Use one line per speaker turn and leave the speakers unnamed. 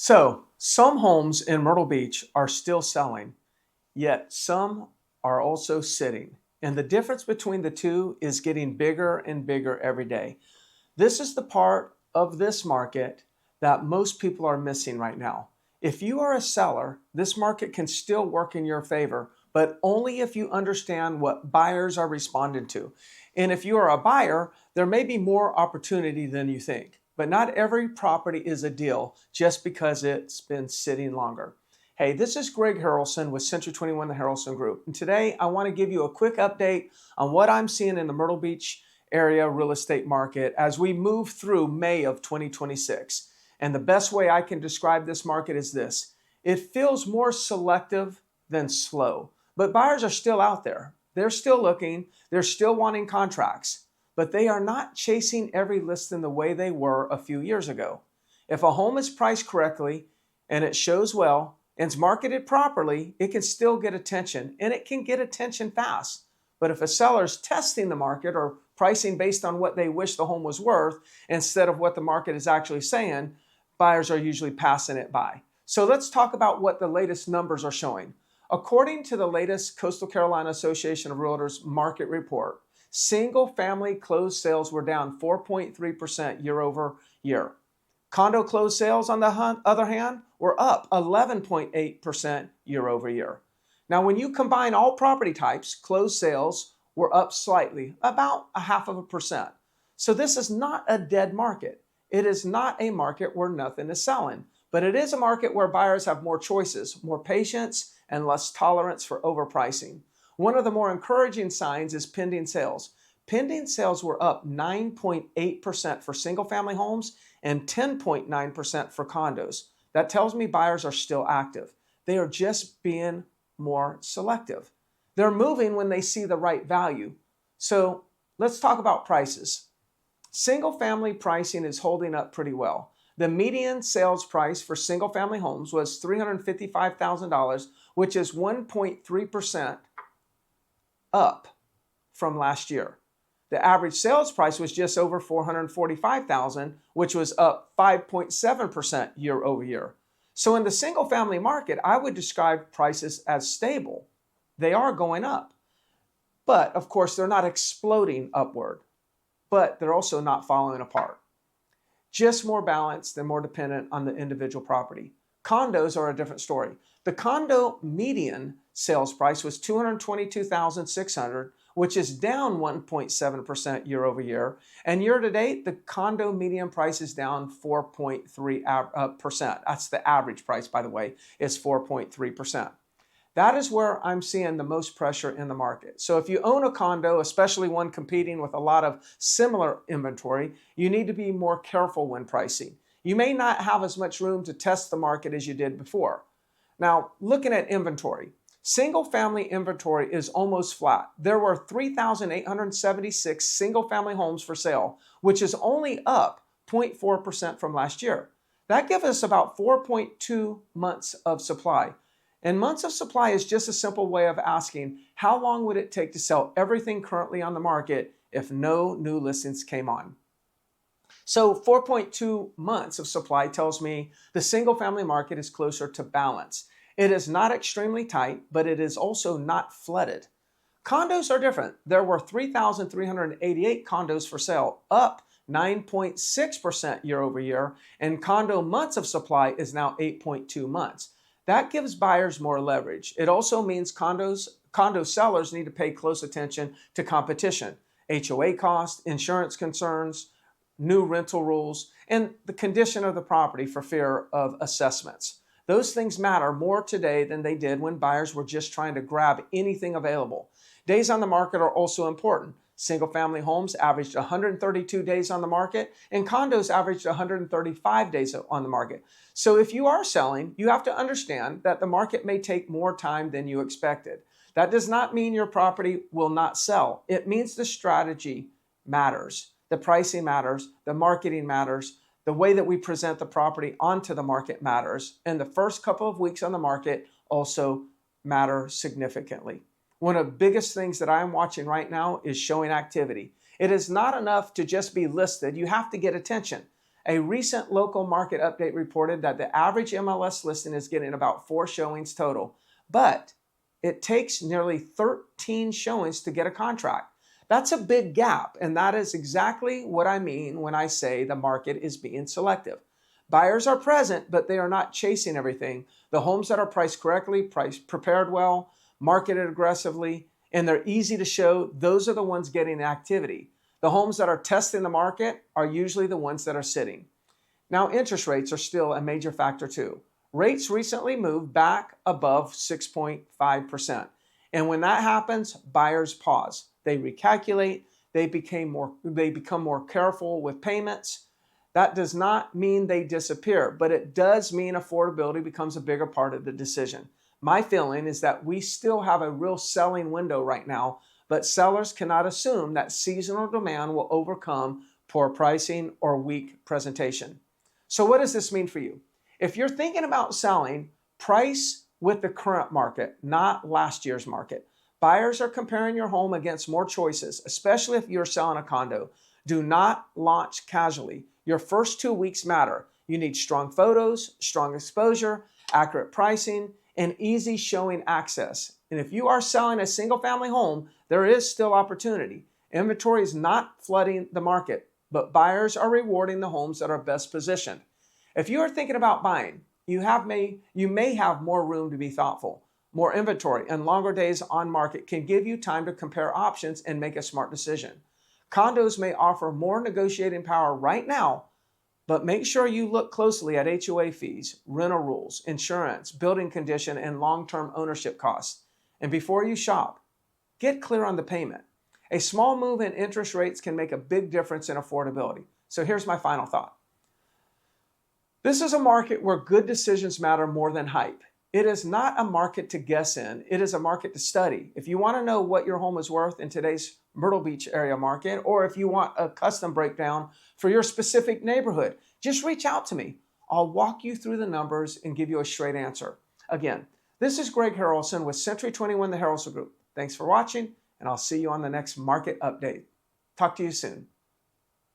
So, some homes in Myrtle Beach are still selling, yet some are also sitting. And the difference between the two is getting bigger and bigger every day. This is the part of this market that most people are missing right now. If you are a seller, this market can still work in your favor, but only if you understand what buyers are responding to. And if you are a buyer, there may be more opportunity than you think. But not every property is a deal just because it's been sitting longer. Hey, this is Greg Harrelson with Century 21, the Harrelson Group. And today I want to give you a quick update on what I'm seeing in the Myrtle Beach area real estate market as we move through May of 2026. And the best way I can describe this market is this: it feels more selective than slow, but buyers are still out there. They're still looking, they're still wanting contracts, but they are not chasing every listing the way they were a few years ago. If a home is priced correctly and it shows well and it's marketed properly, it can still get attention, and it can get attention fast. But if a seller's testing the market or pricing based on what they wish the home was worth instead of what the market is actually saying, buyers are usually passing it by. So let's talk about what the latest numbers are showing. According to the latest Coastal Carolina Association of Realtors market report, single family closed sales were down 4.3% year over year. Condo closed sales, on the other hand, were up 11.8% year over year. Now, when you combine all property types, closed sales were up slightly, about 0.5%. So this is not a dead market. It is not a market where nothing is selling, but it is a market where buyers have more choices, more patience, and less tolerance for overpricing. One of the more encouraging signs is pending sales. Pending sales were up 9.8% for single-family homes and 10.9% for condos. That tells me buyers are still active. They are just being more selective. They're moving when they see the right value. So let's talk about prices. Single-family pricing is holding up pretty well. The median sales price for single-family homes was $355,000, which is 1.3% up from last year. The average sales price was just over $445,000, which was up 5.7% year over year. So in the single family market, I would describe prices as stable. They are going up, but of course they're not exploding upward, but they're also not falling apart. Just more balanced and more dependent on the individual property. Condos are a different story. The condo median sales price was $222,600, which is down 1.7% year over year. And year to date, the condo median price is down 4.3%. That's the average price, by the way, is 4.3%. That is where I'm seeing the most pressure in the market. So if you own a condo, especially one competing with a lot of similar inventory, you need to be more careful when pricing. You may not have as much room to test the market as you did before. Now, looking at inventory, single-family inventory is almost flat. There were 3,876 single-family homes for sale, which is only up 0.4% from last year. That gives us about 4.2 months of supply. And months of supply is just a simple way of asking, how long would it take to sell everything currently on the market if no new listings came on? So 4.2 months of supply tells me the single-family market is closer to balance. It is not extremely tight, but it is also not flooded. Condos are different. There were 3,388 condos for sale, up 9.6% year over year, and condo months of supply is now 8.2 months. That gives buyers more leverage. It also means condo sellers need to pay close attention to competition, HOA costs, insurance concerns, new rental rules, and the condition of the property for fear of assessments. Those things matter more today than they did when buyers were just trying to grab anything available. Days on the market are also important. Single-family homes averaged 132 days on the market, and condos averaged 135 days on the market. So if you are selling, you have to understand that the market may take more time than you expected. That does not mean your property will not sell. It means the strategy matters. The pricing matters, the marketing matters, the way that we present the property onto the market matters, and the first couple of weeks on the market also matter significantly. One of the biggest things that I'm watching right now is showing activity. It is not enough to just be listed. You have to get attention. A recent local market update reported that the average MLS listing is getting about 4 showings total, but it takes nearly 13 showings to get a contract. That's a big gap, and that is exactly what I mean when I say the market is being selective. Buyers are present, but they are not chasing everything. The homes that are priced correctly, priced prepared well, marketed aggressively, and they're easy to show, those are the ones getting activity. The homes that are testing the market are usually the ones that are sitting. Now, interest rates are still a major factor too. Rates recently moved back above 6.5%. And when that happens, buyers pause. They recalculate, they become more careful with payments. That does not mean they disappear, but it does mean affordability becomes a bigger part of the decision. My feeling is that we still have a real selling window right now, but sellers cannot assume that seasonal demand will overcome poor pricing or weak presentation. So what does this mean for you? If you're thinking about selling, price with the current market, not last year's market. Buyers are comparing your home against more choices, especially if you're selling a condo. Do not launch casually. Your first 2 weeks matter. You need strong photos, strong exposure, accurate pricing, and easy showing access. And if you are selling a single family home, there is still opportunity. Inventory is not flooding the market, but buyers are rewarding the homes that are best positioned. If you are thinking about buying, you may have more room to be thoughtful. More inventory and longer days on market can give you time to compare options and make a smart decision. Condos may offer more negotiating power right now, but make sure you look closely at HOA fees, rental rules, insurance, building condition, and long-term ownership costs. And before you shop, get clear on the payment. A small move in interest rates can make a big difference in affordability. So here's my final thought. This is a market where good decisions matter more than hype. It is not a market to guess in. It is a market to study. If you want to know what your home is worth in today's Myrtle Beach area market, or if you want a custom breakdown for your specific neighborhood, just reach out to me. I'll walk you through the numbers and give you a straight answer. Again, this is Greg Harrelson with Century 21, the Harrelson Group. Thanks for watching, and I'll see you on the next market update. Talk to you soon.